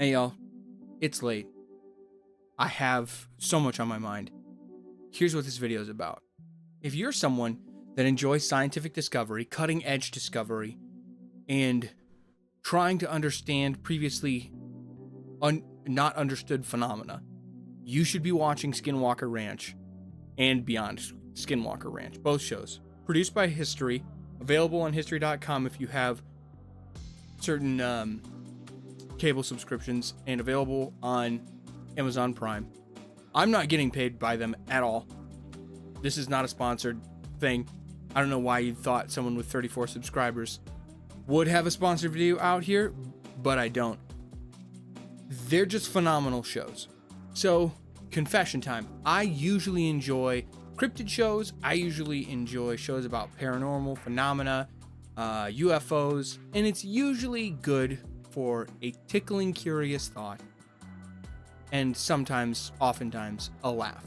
Hey y'all, it's late. I have so much on my mind. Here's what this video is about. If you're someone that enjoys scientific discovery, cutting edge discovery, and trying to understand previously not understood phenomena, you should be watching Skinwalker Ranch and Beyond Skinwalker Ranch, both shows. Produced by History, available on history.com if you have certain cable subscriptions, and available on Amazon Prime. I'm not getting paid by them at all. This is not a sponsored thing. I don't know why you thought someone with 34 subscribers would have a sponsored video out here, but I don't. They're just phenomenal shows. So, confession time. I usually enjoy cryptid shows. I usually enjoy shows about paranormal phenomena, UFOs, and it's usually good for a tickling, curious thought, and oftentimes, a laugh.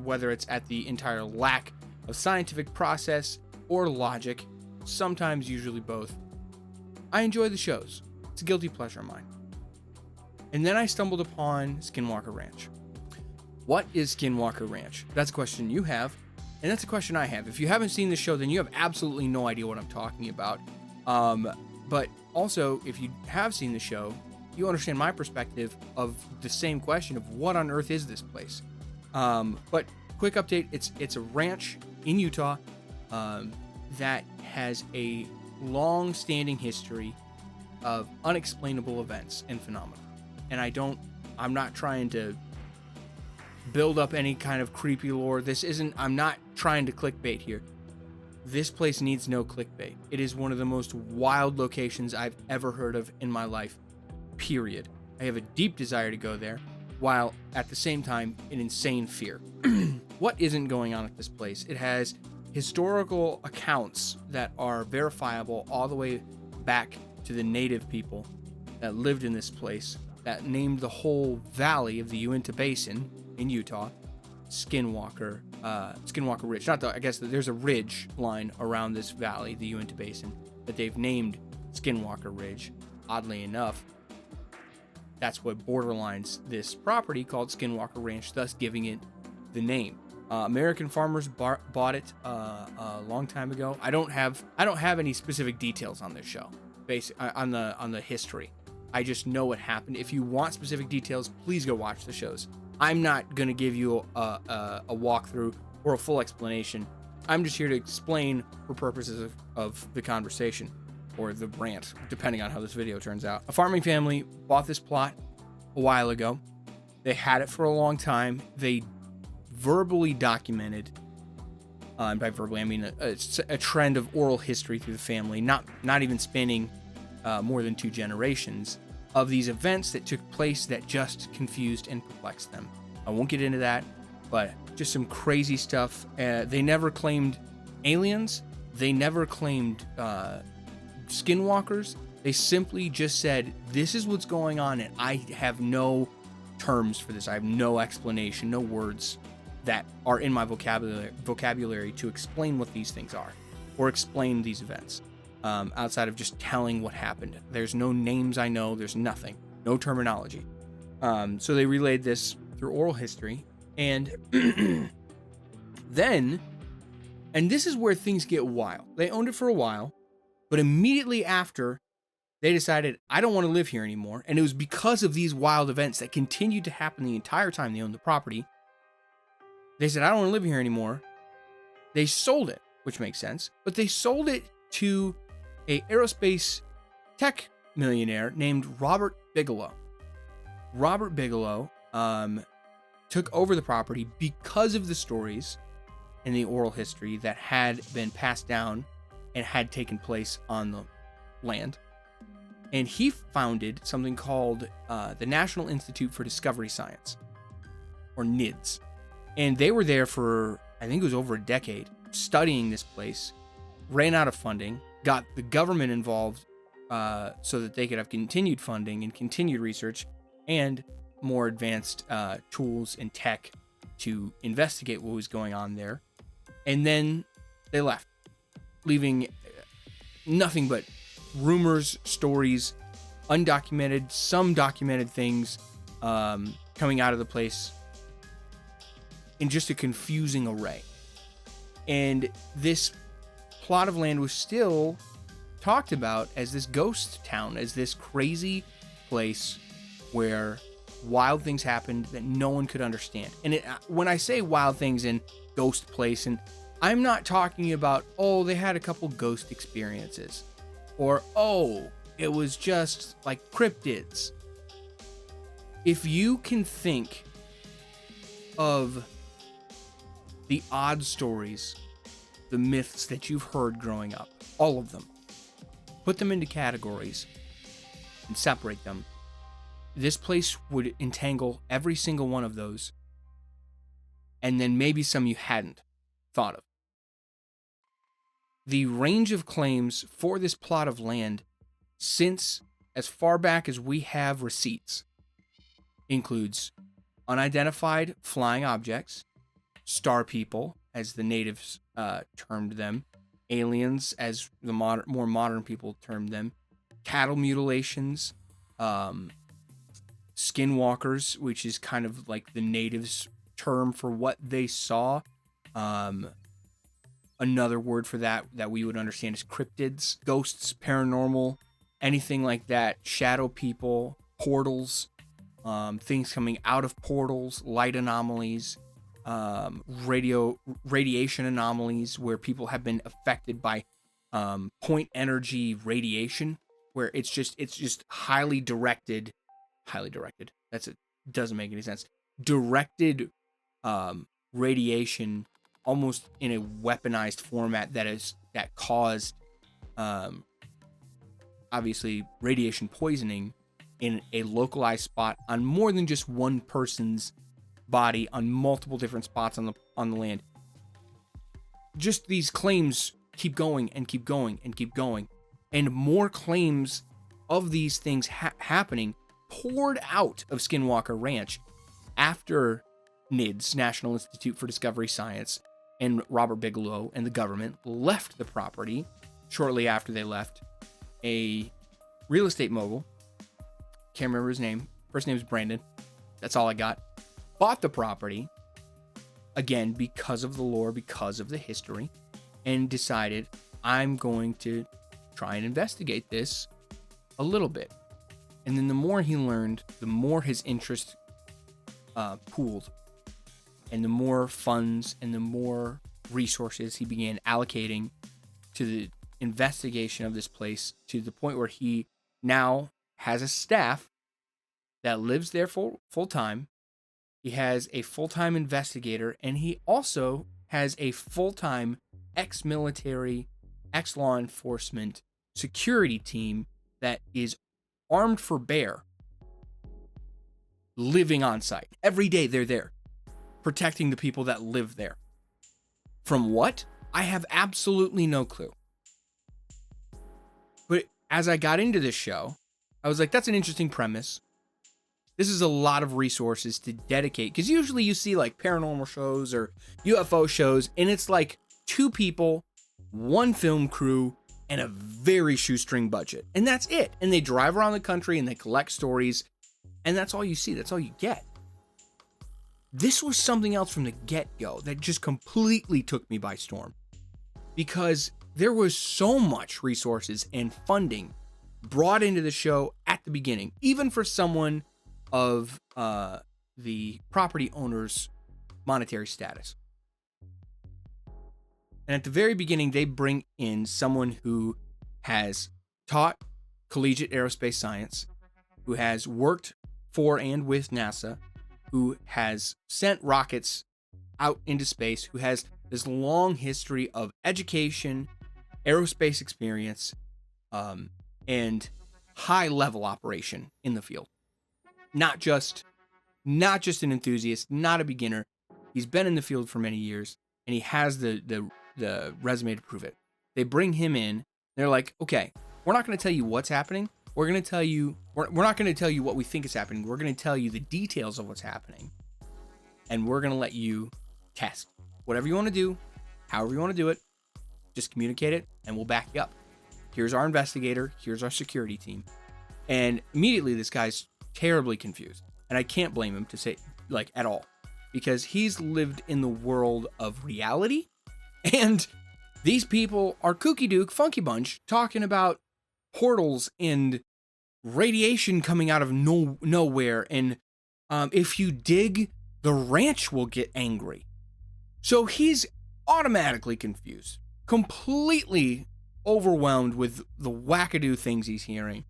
Whether it's at the entire lack of scientific process or logic, sometimes, usually both. I enjoy the shows. It's a guilty pleasure of mine. And then I stumbled upon Skinwalker Ranch. What is Skinwalker Ranch? That's a question you have, and that's a question I have. If you haven't seen the show, then you have absolutely no idea what I'm talking about. But also, if you have seen the show, you understand my perspective of the same question of what on earth is this place. But quick update, it's a ranch in Utah that has a long-standing history of unexplainable events and phenomena. And I'm not trying to build up any kind of creepy lore. I'm not trying to clickbait here. This place needs no clickbait. It is one of the most wild locations I've ever heard of in my life, period. I have a deep desire to go there, while at the same time, an insane fear. What isn't going on at this place? It has historical accounts that are verifiable all the way back to the native people that lived in this place, that named the whole valley of the Uinta Basin in Utah Skinwalker Ridge. I guess there's a ridge line around this valley, the Uinta Basin, that they've named Skinwalker Ridge. Oddly enough, that's what borderlines this property called Skinwalker Ranch, thus giving it the name. American farmers bought it a long time ago. I don't have any specific details on this show, on the history. I just know what happened. If you want specific details, please go watch the shows. I'm not going to give you a walkthrough or a full explanation. I'm just here to explain for purposes of the conversation or the rant, depending on how this video turns out. A farming family bought this plot a while ago. They had it for a long time. They verbally documented, and by verbally I mean a trend of oral history through the family, not even spanning more than 2 generations, of these events that took place that just confused and perplexed them. I won't get into that, but just some crazy stuff. They never claimed aliens. They never claimed skinwalkers. They simply just said, this is what's going on, and I have no terms for this. I have no explanation, no words that are in my vocabulary to explain what these things are or explain these events. Outside of just telling what happened. There's no names I know. There's nothing. No terminology. So they relayed this through oral history. And then, and this is where things get wild. They owned it for a while, but immediately after, they decided, I don't want to live here anymore. And it was because of these wild events that continued to happen the entire time they owned the property. They said, I don't want to live here anymore. They sold it, which makes sense. But they sold it to a aerospace tech millionaire named Robert Bigelow. Robert Bigelow took over the property because of the stories and the oral history that had been passed down and had taken place on the land. And he founded something called the National Institute for Discovery Science, or NIDS. And they were there for, I think it was over a decade, studying this place, ran out of funding, got the government involved so that they could have continued funding and continued research and more advanced tools and tech to investigate what was going on there. And then they left, leaving nothing but rumors, stories, undocumented, some documented things coming out of the place in just a confusing array. And this plot of land was still talked about as this ghost town, as this crazy place where wild things happened that no one could understand. And when I say wild things in ghost place, and I'm not talking about, oh, they had a couple ghost experiences, or, oh, it was just like cryptids. If you can think of the odd stories, the myths that you've heard growing up, all of them, put them into categories and separate them, this place would entangle every single one of those, and then maybe some you hadn't thought of. The range of claims for this plot of land, since as far back as we have receipts, includes unidentified flying objects, star people, as the natives termed them, aliens, as the more modern people termed them, cattle mutilations, skinwalkers, which is kind of like the natives' term for what they saw. Another word for that we would understand is cryptids, ghosts, paranormal, anything like that, shadow people, portals, things coming out of portals, light anomalies, radiation anomalies where people have been affected by point energy radiation, where it's just highly directed. Doesn't make any sense. Directed radiation, almost in a weaponized format that caused obviously radiation poisoning in a localized spot on more than just one person's body, on multiple different spots on the land. Just these claims keep going and keep going and keep going, and more claims of these things happening poured out of Skinwalker Ranch after NIDS, National Institute for Discovery Science, and Robert Bigelow and the government left the property. Shortly after they left, a real estate mogul, can't remember his name, first name is Brandon, that's all I got, bought the property, again, because of the lore, because of the history, and decided, I'm going to try and investigate this a little bit. And then the more he learned, the more his interest pooled, and the more funds and the more resources he began allocating to the investigation of this place, to the point where he now has a staff that lives there full time. He has a full-time investigator, and he also has a full-time ex-military, ex-law enforcement security team that is armed for bear, living on site. Every day they're there, protecting the people that live there. From what? I have absolutely no clue. But as I got into this show, I was like, that's an interesting premise. This is a lot of resources to dedicate, because usually you see like paranormal shows or UFO shows, and it's like two people, one film crew, and a very shoestring budget. And that's it. And they drive around the country and they collect stories, and that's all you see. That's all you get. This was something else from the get-go that just completely took me by storm, because there was so much resources and funding brought into the show at the beginning, even for someone of the property owner's monetary status. And at the very beginning, they bring in someone who has taught collegiate aerospace science, who has worked for and with NASA, who has sent rockets out into space, who has this long history of education, aerospace experience, and high-level operation in the field. Not just an enthusiast, not a beginner. He's been in the field for many years, and he has the resume to prove it. They bring him in. They're like, okay, we're not going to tell you what's happening. We're going to tell you, we're not going to tell you what we think is happening. We're going to tell you the details of what's happening. And we're going to let you test whatever you want to do, however you want to do it. Just communicate it, and we'll back you up. Here's our investigator. Here's our security team. And immediately this guy's terribly confused. And I can't blame him to say, like, at all, because he's lived in the world of reality. And these people are kooky duke, funky bunch, talking about portals and radiation coming out of nowhere. And if you dig, the ranch will get angry. So he's automatically confused, completely overwhelmed with the wackadoo things he's hearing.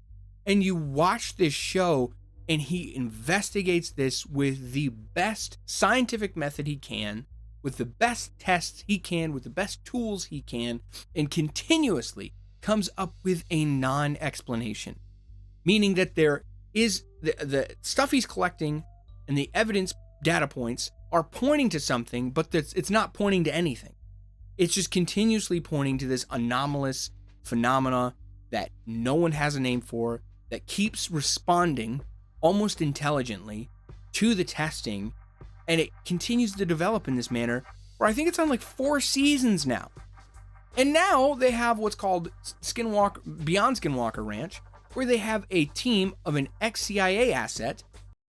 And you watch this show, and he investigates this with the best scientific method he can, with the best tests he can, with the best tools he can, and continuously comes up with a non-explanation. Meaning that there is the stuff he's collecting and the evidence data points are pointing to something, but it's not pointing to anything. It's just continuously pointing to this anomalous phenomena that no one has a name for, that keeps responding almost intelligently to the testing, and it continues to develop in this manner, where I think it's on like 4 seasons now. And now they have what's called Beyond Skinwalker Ranch, where they have a team of an ex-CIA asset